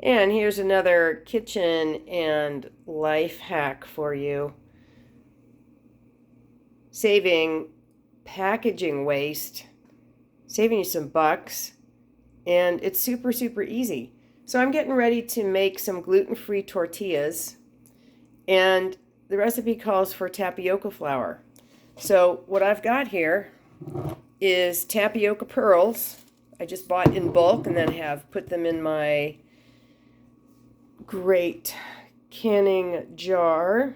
And here's another kitchen and life hack for you. Saving packaging waste, saving you some bucks, and it's super, super easy. So I'm getting ready to make some gluten-free tortillas, and the recipe calls for tapioca flour. So what I've got here is tapioca pearls. I just bought in bulk and then have put them in my great canning jar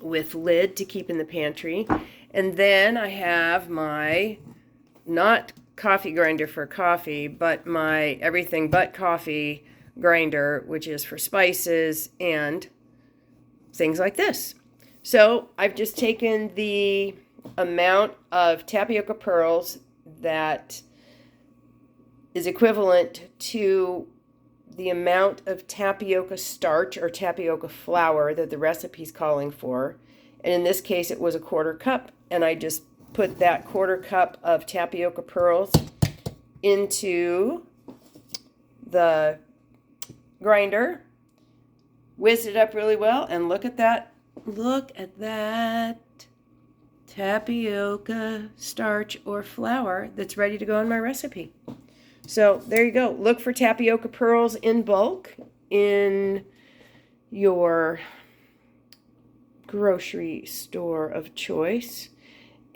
with lid to keep in the pantry. And then I have my, not coffee grinder for coffee, but my everything but coffee grinder, which is for spices and things like this. So I've just taken the amount of tapioca pearls that is equivalent to the amount of tapioca starch or tapioca flour that the recipe's calling for. And in this case, it was a quarter cup. And I just put that quarter cup of tapioca pearls into the grinder, whizzed it up really well, and look at that. Look at that tapioca starch or flour that's ready to go in my recipe. So there you go. Look for tapioca pearls in bulk in your grocery store of choice,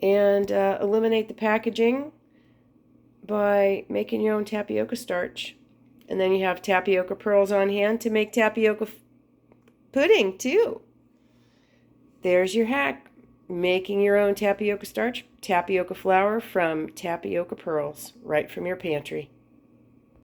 and eliminate the packaging by making your own tapioca starch. And then you have tapioca pearls on hand to make tapioca pudding too. There's your hack. Making your own tapioca starch, tapioca flour from tapioca pearls right from your pantry.